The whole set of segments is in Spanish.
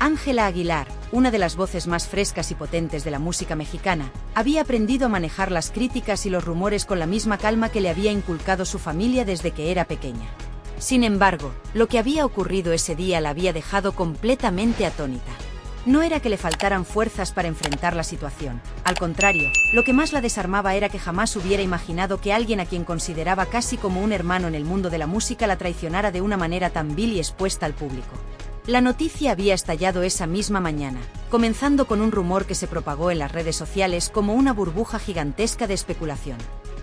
Ángela Aguilar, una de las voces más frescas y potentes de la música mexicana, había aprendido a manejar las críticas y los rumores con la misma calma que le había inculcado su familia desde que era pequeña. Sin embargo, lo que había ocurrido ese día la había dejado completamente atónita. No era que le faltaran fuerzas para enfrentar la situación. Al contrario, lo que más la desarmaba era que jamás hubiera imaginado que alguien a quien consideraba casi como un hermano en el mundo de la música la traicionara de una manera tan vil y expuesta al público. La noticia había estallado esa misma mañana, comenzando con un rumor que se propagó en las redes sociales como una burbuja gigantesca de especulación.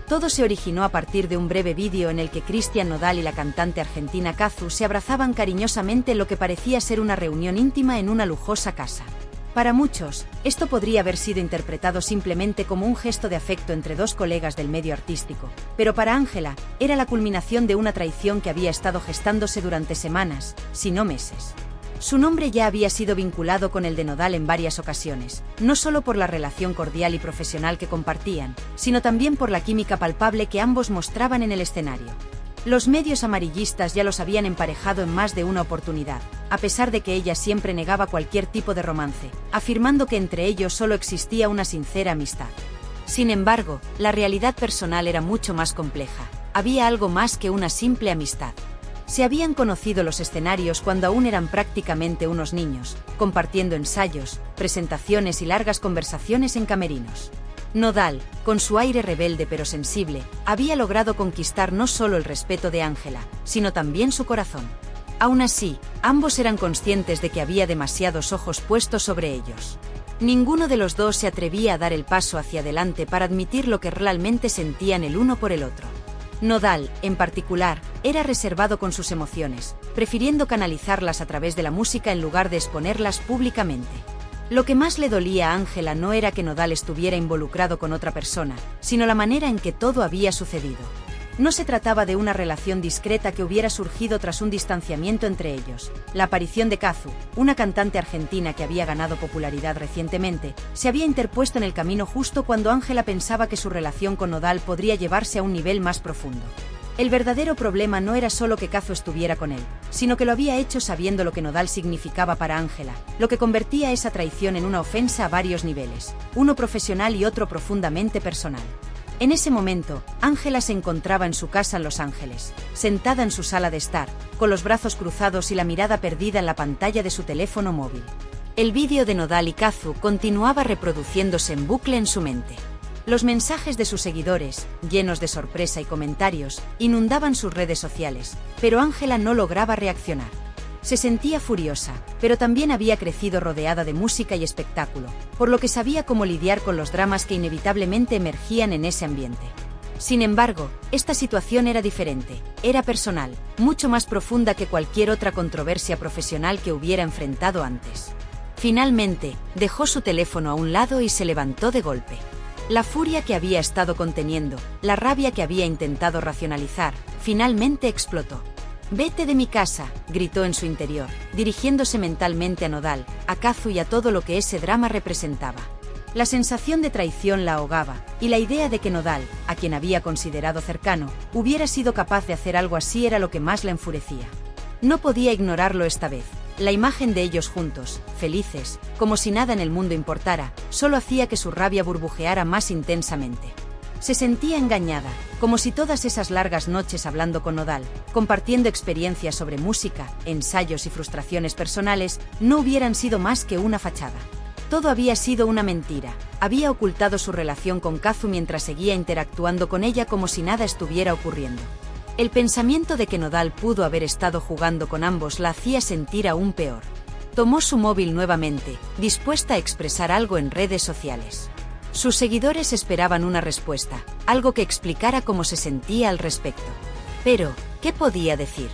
Todo se originó a partir de un breve vídeo en el que Cristian Nodal y la cantante argentina Cazzu se abrazaban cariñosamente en lo que parecía ser una reunión íntima en una lujosa casa. Para muchos, esto podría haber sido interpretado simplemente como un gesto de afecto entre dos colegas del medio artístico, pero para Ángela, era la culminación de una traición que había estado gestándose durante semanas, si no meses. Su nombre ya había sido vinculado con el de Nodal en varias ocasiones, no solo por la relación cordial y profesional que compartían, sino también por la química palpable que ambos mostraban en el escenario. Los medios amarillistas ya los habían emparejado en más de una oportunidad, a pesar de que ella siempre negaba cualquier tipo de romance, afirmando que entre ellos solo existía una sincera amistad. Sin embargo, la realidad personal era mucho más compleja. Había algo más que una simple amistad. Se habían conocido los escenarios cuando aún eran prácticamente unos niños, compartiendo ensayos, presentaciones y largas conversaciones en camerinos. Nodal, con su aire rebelde pero sensible, había logrado conquistar no solo el respeto de Ángela, sino también su corazón. Aún así, ambos eran conscientes de que había demasiados ojos puestos sobre ellos. Ninguno de los dos se atrevía a dar el paso hacia adelante para admitir lo que realmente sentían el uno por el otro. Nodal, en particular, era reservado con sus emociones, prefiriendo canalizarlas a través de la música en lugar de exponerlas públicamente. Lo que más le dolía a Ángela no era que Nodal estuviera involucrado con otra persona, sino la manera en que todo había sucedido. No se trataba de una relación discreta que hubiera surgido tras un distanciamiento entre ellos. La aparición de Cazzu, una cantante argentina que había ganado popularidad recientemente, se había interpuesto en el camino justo cuando Ángela pensaba que su relación con Nodal podría llevarse a un nivel más profundo. El verdadero problema no era solo que Cazzu estuviera con él, sino que lo había hecho sabiendo lo que Nodal significaba para Ángela, lo que convertía esa traición en una ofensa a varios niveles, uno profesional y otro profundamente personal. En ese momento, Ángela se encontraba en su casa en Los Ángeles, sentada en su sala de estar, con los brazos cruzados y la mirada perdida en la pantalla de su teléfono móvil. El vídeo de Nodal y Cazzu continuaba reproduciéndose en bucle en su mente. Los mensajes de sus seguidores, llenos de sorpresa y comentarios, inundaban sus redes sociales, pero Ángela no lograba reaccionar. Se sentía furiosa, pero también había crecido rodeada de música y espectáculo, por lo que sabía cómo lidiar con los dramas que inevitablemente emergían en ese ambiente. Sin embargo, esta situación era diferente, era personal, mucho más profunda que cualquier otra controversia profesional que hubiera enfrentado antes. Finalmente, dejó su teléfono a un lado y se levantó de golpe. La furia que había estado conteniendo, la rabia que había intentado racionalizar, finalmente explotó. «Vete de mi casa», gritó en su interior, dirigiéndose mentalmente a Nodal, a Cazzu y a todo lo que ese drama representaba. La sensación de traición la ahogaba, y la idea de que Nodal, a quien había considerado cercano, hubiera sido capaz de hacer algo así era lo que más la enfurecía. No podía ignorarlo esta vez. La imagen de ellos juntos, felices, como si nada en el mundo importara, solo hacía que su rabia burbujeara más intensamente. Se sentía engañada, como si todas esas largas noches hablando con Nodal, compartiendo experiencias sobre música, ensayos y frustraciones personales, no hubieran sido más que una fachada. Todo había sido una mentira. Había ocultado su relación con Cazzu mientras seguía interactuando con ella como si nada estuviera ocurriendo. El pensamiento de que Nodal pudo haber estado jugando con ambos la hacía sentir aún peor. Tomó su móvil nuevamente, dispuesta a expresar algo en redes sociales. Sus seguidores esperaban una respuesta, algo que explicara cómo se sentía al respecto. Pero, ¿qué podía decir?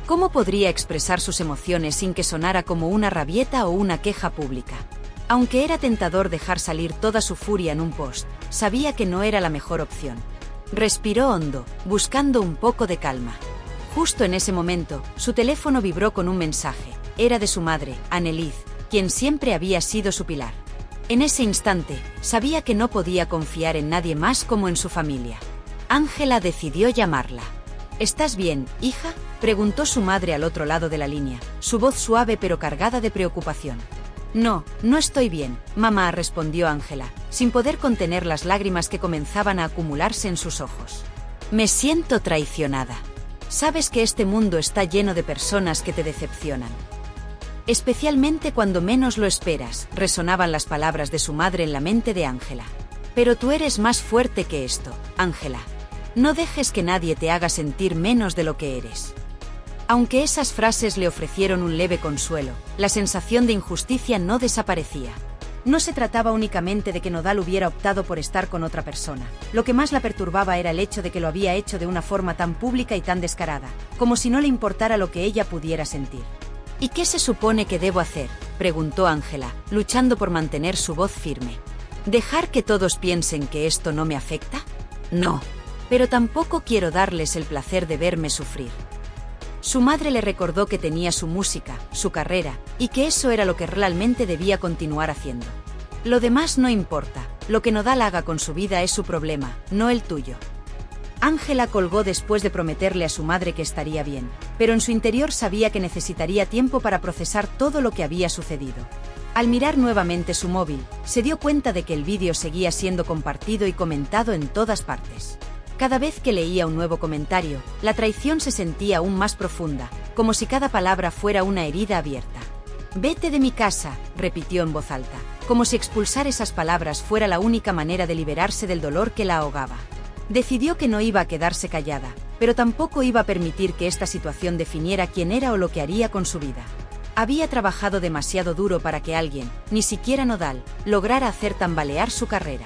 ¿Cómo podría expresar sus emociones sin que sonara como una rabieta o una queja pública? Aunque era tentador dejar salir toda su furia en un post, sabía que no era la mejor opción. Respiró hondo, buscando un poco de calma. Justo en ese momento, su teléfono vibró con un mensaje. Era de su madre, Annelies, quien siempre había sido su pilar. En ese instante, sabía que no podía confiar en nadie más como en su familia. Ángela decidió llamarla. «¿Estás bien, hija?», preguntó su madre al otro lado de la línea, su voz suave pero cargada de preocupación. No, no estoy bien, mamá, respondió Ángela, sin poder contener las lágrimas que comenzaban a acumularse en sus ojos. Me siento traicionada. Sabes que este mundo está lleno de personas que te decepcionan. Especialmente cuando menos lo esperas, resonaban las palabras de su madre en la mente de Ángela. Pero tú eres más fuerte que esto, Ángela. No dejes que nadie te haga sentir menos de lo que eres. Aunque esas frases le ofrecieron un leve consuelo, la sensación de injusticia no desaparecía. No se trataba únicamente de que Nodal hubiera optado por estar con otra persona. Lo que más la perturbaba era el hecho de que lo había hecho de una forma tan pública y tan descarada, como si no le importara lo que ella pudiera sentir. ¿Y qué se supone que debo hacer?, preguntó Ángela, luchando por mantener su voz firme. ¿Dejar que todos piensen que esto no me afecta? No. Pero tampoco quiero darles el placer de verme sufrir. Su madre le recordó que tenía su música, su carrera, y que eso era lo que realmente debía continuar haciendo. Lo demás no importa, lo que Nodal haga con su vida es su problema, no el tuyo. Ángela colgó después de prometerle a su madre que estaría bien, pero en su interior sabía que necesitaría tiempo para procesar todo lo que había sucedido. Al mirar nuevamente su móvil, se dio cuenta de que el vídeo seguía siendo compartido y comentado en todas partes. Cada vez que leía un nuevo comentario, la traición se sentía aún más profunda, como si cada palabra fuera una herida abierta. «Vete de mi casa», repitió en voz alta, como si expulsar esas palabras fuera la única manera de liberarse del dolor que la ahogaba. Decidió que no iba a quedarse callada, pero tampoco iba a permitir que esta situación definiera quién era o lo que haría con su vida. Había trabajado demasiado duro para que alguien, ni siquiera Nodal, lograra hacer tambalear su carrera.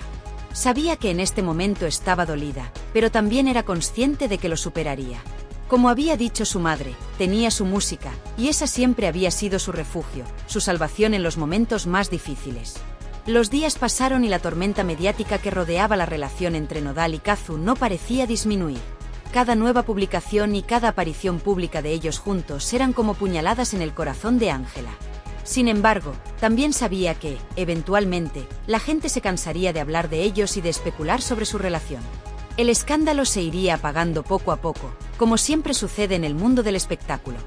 Sabía que en este momento estaba dolida, pero también era consciente de que lo superaría. Como había dicho su madre, tenía su música, y esa siempre había sido su refugio, su salvación en los momentos más difíciles. Los días pasaron y la tormenta mediática que rodeaba la relación entre Nodal y Kazu no parecía disminuir. Cada nueva publicación y cada aparición pública de ellos juntos eran como puñaladas en el corazón de Ángela. Sin embargo, también sabía que, eventualmente, la gente se cansaría de hablar de ellos y de especular sobre su relación. El escándalo se iría apagando poco a poco, como siempre sucede en el mundo del espectáculo.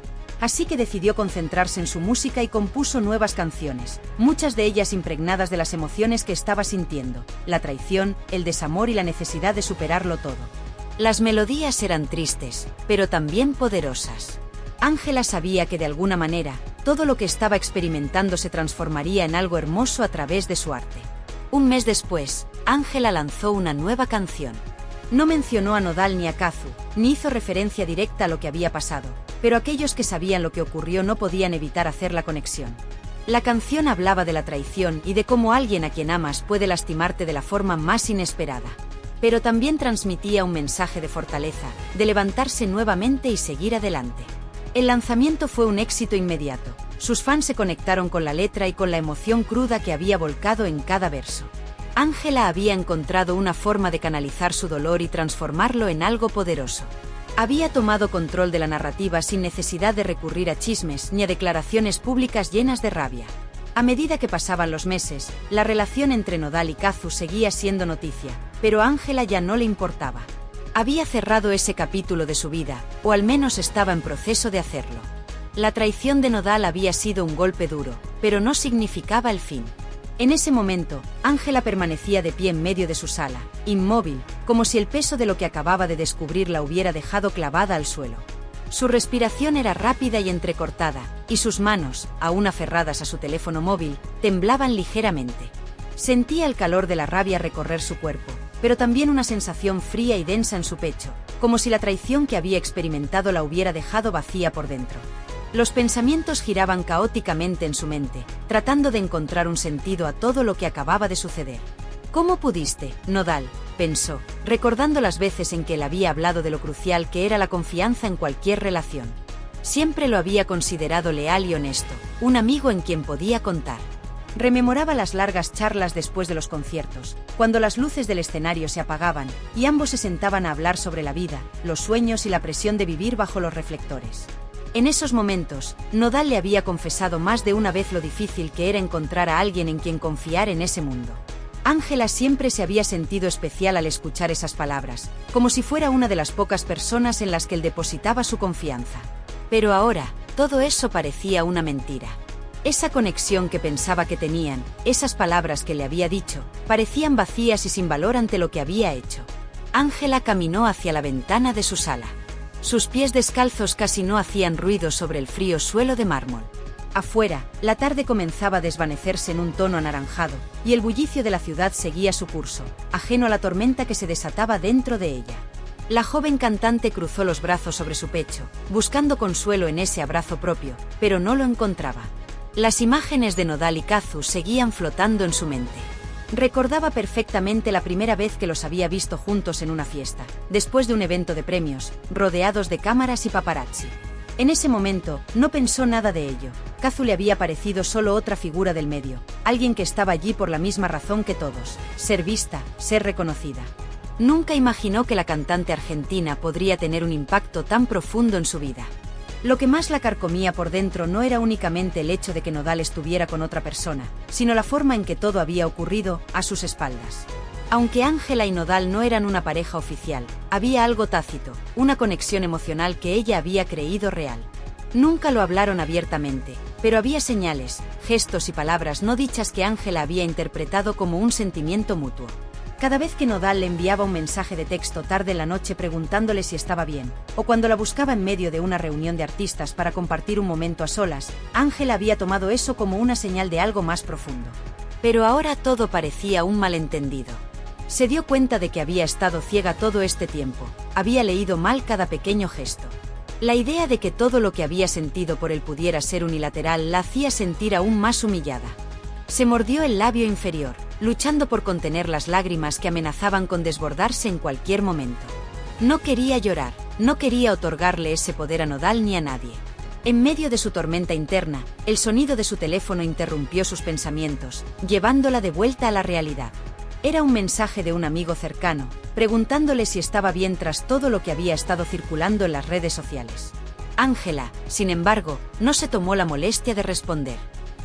Así que decidió concentrarse en su música y compuso nuevas canciones, muchas de ellas impregnadas de las emociones que estaba sintiendo, la traición, el desamor y la necesidad de superarlo todo. Las melodías eran tristes, pero también poderosas. Ángela sabía que de alguna manera, todo lo que estaba experimentando se transformaría en algo hermoso a través de su arte. Un mes después, Ángela lanzó una nueva canción. No mencionó a Nodal ni a Kazu, ni hizo referencia directa a lo que había pasado, pero aquellos que sabían lo que ocurrió no podían evitar hacer la conexión. La canción hablaba de la traición y de cómo alguien a quien amas puede lastimarte de la forma más inesperada. Pero también transmitía un mensaje de fortaleza, de levantarse nuevamente y seguir adelante. El lanzamiento fue un éxito inmediato. Sus fans se conectaron con la letra y con la emoción cruda que había volcado en cada verso. Ángela había encontrado una forma de canalizar su dolor y transformarlo en algo poderoso. Había tomado control de la narrativa sin necesidad de recurrir a chismes ni a declaraciones públicas llenas de rabia. A medida que pasaban los meses, la relación entre Nodal y Kazu seguía siendo noticia, pero a Ángela ya no le importaba. Había cerrado ese capítulo de su vida, o al menos estaba en proceso de hacerlo. La traición de Nodal había sido un golpe duro, pero no significaba el fin. En ese momento, Ángela permanecía de pie en medio de su sala, inmóvil, como si el peso de lo que acababa de descubrir la hubiera dejado clavada al suelo. Su respiración era rápida y entrecortada, y sus manos, aún aferradas a su teléfono móvil, temblaban ligeramente. Sentía el calor de la rabia recorrer su cuerpo, pero también una sensación fría y densa en su pecho, como si la traición que había experimentado la hubiera dejado vacía por dentro. Los pensamientos giraban caóticamente en su mente, tratando de encontrar un sentido a todo lo que acababa de suceder. «¿Cómo pudiste, Nodal?», pensó, recordando las veces en que él había hablado de lo crucial que era la confianza en cualquier relación. Siempre lo había considerado leal y honesto, un amigo en quien podía contar. Rememoraba las largas charlas después de los conciertos, cuando las luces del escenario se apagaban y ambos se sentaban a hablar sobre la vida, los sueños y la presión de vivir bajo los reflectores. En esos momentos, Nodal le había confesado más de una vez lo difícil que era encontrar a alguien en quien confiar en ese mundo. Ángela siempre se había sentido especial al escuchar esas palabras, como si fuera una de las pocas personas en las que él depositaba su confianza. Pero ahora, todo eso parecía una mentira. Esa conexión que pensaba que tenían, esas palabras que le había dicho, parecían vacías y sin valor ante lo que había hecho. Ángela caminó hacia la ventana de su sala. Sus pies descalzos casi no hacían ruido sobre el frío suelo de mármol. Afuera, la tarde comenzaba a desvanecerse en un tono anaranjado, y el bullicio de la ciudad seguía su curso, ajeno a la tormenta que se desataba dentro de ella. La joven cantante cruzó los brazos sobre su pecho, buscando consuelo en ese abrazo propio, pero no lo encontraba. Las imágenes de Nodal y Kazu seguían flotando en su mente. Recordaba perfectamente la primera vez que los había visto juntos en una fiesta, después de un evento de premios, rodeados de cámaras y paparazzi. En ese momento, no pensó nada de ello. Kazu le había parecido solo otra figura del medio, alguien que estaba allí por la misma razón que todos: ser vista, ser reconocida. Nunca imaginó que la cantante argentina podría tener un impacto tan profundo en su vida. Lo que más la carcomía por dentro no era únicamente el hecho de que Nodal estuviera con otra persona, sino la forma en que todo había ocurrido a sus espaldas. Aunque Ángela y Nodal no eran una pareja oficial, había algo tácito, una conexión emocional que ella había creído real. Nunca lo hablaron abiertamente, pero había señales, gestos y palabras no dichas que Ángela había interpretado como un sentimiento mutuo. Cada vez que Nodal le enviaba un mensaje de texto tarde en la noche preguntándole si estaba bien, o cuando la buscaba en medio de una reunión de artistas para compartir un momento a solas, Ángela había tomado eso como una señal de algo más profundo. Pero ahora todo parecía un malentendido. Se dio cuenta de que había estado ciega todo este tiempo, había leído mal cada pequeño gesto. La idea de que todo lo que había sentido por él pudiera ser unilateral la hacía sentir aún más humillada. Se mordió el labio inferior, luchando por contener las lágrimas que amenazaban con desbordarse en cualquier momento. No quería llorar, no quería otorgarle ese poder a Nodal ni a nadie. En medio de su tormenta interna, el sonido de su teléfono interrumpió sus pensamientos, llevándola de vuelta a la realidad. Era un mensaje de un amigo cercano, preguntándole si estaba bien tras todo lo que había estado circulando en las redes sociales. Ángela, sin embargo, no se tomó la molestia de responder.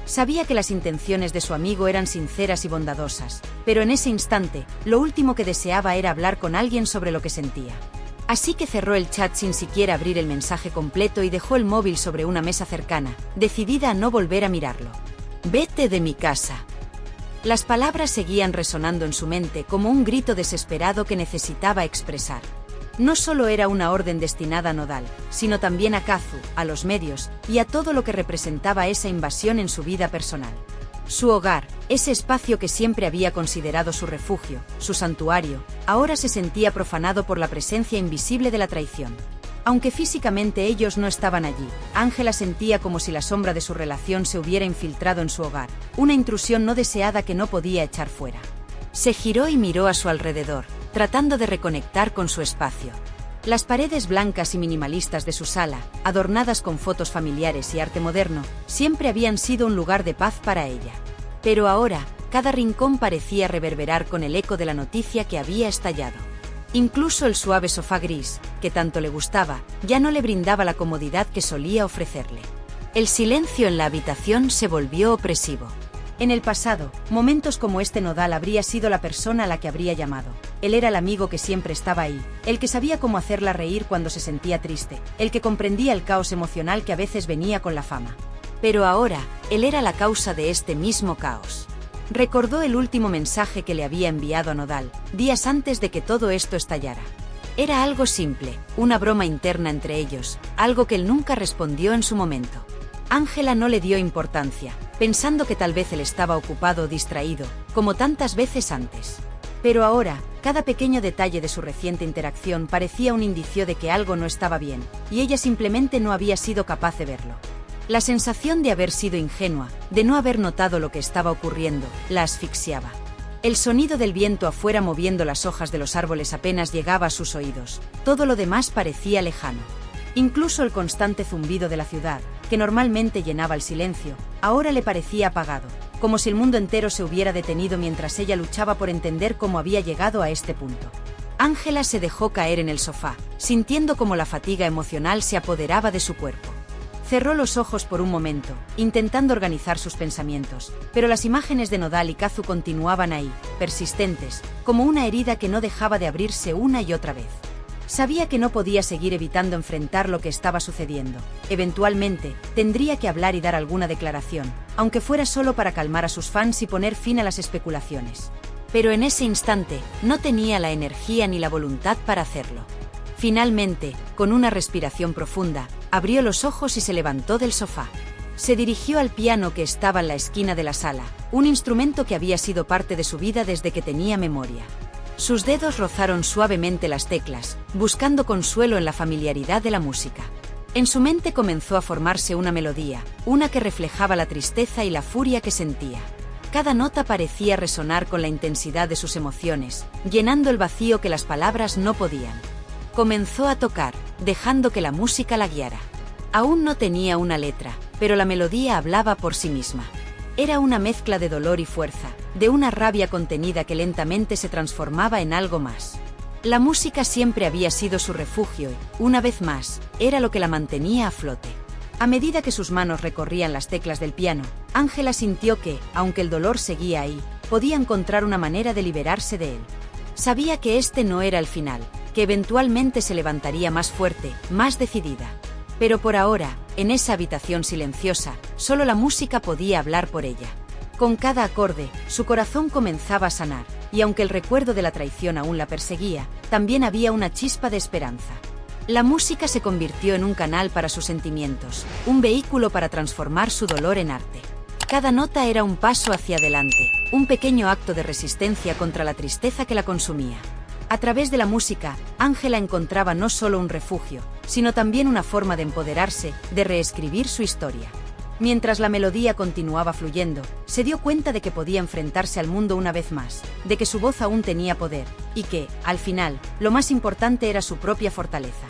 Sabía que las intenciones de su amigo eran sinceras y bondadosas, pero en ese instante, lo último que deseaba era hablar con alguien sobre lo que sentía. Así que cerró el chat sin siquiera abrir el mensaje completo y dejó el móvil sobre una mesa cercana, decidida a no volver a mirarlo. «Vete de mi casa». Las palabras seguían resonando en su mente como un grito desesperado que necesitaba expresar. No solo era una orden destinada a Nodal, sino también a Kazu, a los medios, y a todo lo que representaba esa invasión en su vida personal. Su hogar, ese espacio que siempre había considerado su refugio, su santuario, ahora se sentía profanado por la presencia invisible de la traición. Aunque físicamente ellos no estaban allí, Ángela sentía como si la sombra de su relación se hubiera infiltrado en su hogar, una intrusión no deseada que no podía echar fuera. Se giró y miró a su alrededor, tratando de reconectar con su espacio. Las paredes blancas y minimalistas de su sala, adornadas con fotos familiares y arte moderno, siempre habían sido un lugar de paz para ella. Pero ahora, cada rincón parecía reverberar con el eco de la noticia que había estallado. Incluso el suave sofá gris, que tanto le gustaba, ya no le brindaba la comodidad que solía ofrecerle. El silencio en la habitación se volvió opresivo. En el pasado, momentos como este Nodal habría sido la persona a la que habría llamado. Él era el amigo que siempre estaba ahí, el que sabía cómo hacerla reír cuando se sentía triste, el que comprendía el caos emocional que a veces venía con la fama. Pero ahora, él era la causa de este mismo caos. Recordó el último mensaje que le había enviado a Nodal, días antes de que todo esto estallara. Era algo simple, una broma interna entre ellos, algo que él nunca respondió en su momento. Ángela no le dio importancia, pensando que tal vez él estaba ocupado o distraído, como tantas veces antes. Pero ahora, cada pequeño detalle de su reciente interacción parecía un indicio de que algo no estaba bien, y ella simplemente no había sido capaz de verlo. La sensación de haber sido ingenua, de no haber notado lo que estaba ocurriendo, la asfixiaba. El sonido del viento afuera moviendo las hojas de los árboles apenas llegaba a sus oídos, todo lo demás parecía lejano. Incluso el constante zumbido de la ciudad, que normalmente llenaba el silencio, ahora le parecía apagado, como si el mundo entero se hubiera detenido mientras ella luchaba por entender cómo había llegado a este punto. Ángela se dejó caer en el sofá, sintiendo como la fatiga emocional se apoderaba de su cuerpo. Cerró los ojos por un momento, intentando organizar sus pensamientos, pero las imágenes de Nodal y Kazu continuaban ahí, persistentes, como una herida que no dejaba de abrirse una y otra vez. Sabía que no podía seguir evitando enfrentar lo que estaba sucediendo. Eventualmente, tendría que hablar y dar alguna declaración, aunque fuera solo para calmar a sus fans y poner fin a las especulaciones. Pero en ese instante, no tenía la energía ni la voluntad para hacerlo. Finalmente, con una respiración profunda, abrió los ojos y se levantó del sofá. Se dirigió al piano que estaba en la esquina de la sala, un instrumento que había sido parte de su vida desde que tenía memoria. Sus dedos rozaron suavemente las teclas, buscando consuelo en la familiaridad de la música. En su mente comenzó a formarse una melodía, una que reflejaba la tristeza y la furia que sentía. Cada nota parecía resonar con la intensidad de sus emociones, llenando el vacío que las palabras no podían. Comenzó a tocar, dejando que la música la guiara. Aún no tenía una letra, pero la melodía hablaba por sí misma. Era una mezcla de dolor y fuerza, de una rabia contenida que lentamente se transformaba en algo más. La música siempre había sido su refugio y, una vez más, era lo que la mantenía a flote. A medida que sus manos recorrían las teclas del piano, Ángela sintió que, aunque el dolor seguía ahí, podía encontrar una manera de liberarse de él. Sabía que este no era el final, que eventualmente se levantaría más fuerte, más decidida. Pero por ahora, en esa habitación silenciosa, solo la música podía hablar por ella. Con cada acorde, su corazón comenzaba a sanar, y aunque el recuerdo de la traición aún la perseguía, también había una chispa de esperanza. La música se convirtió en un canal para sus sentimientos, un vehículo para transformar su dolor en arte. Cada nota era un paso hacia adelante, un pequeño acto de resistencia contra la tristeza que la consumía. A través de la música, Ángela encontraba no solo un refugio, sino también una forma de empoderarse, de reescribir su historia. Mientras la melodía continuaba fluyendo, se dio cuenta de que podía enfrentarse al mundo una vez más, de que su voz aún tenía poder, y que, al final, lo más importante era su propia fortaleza.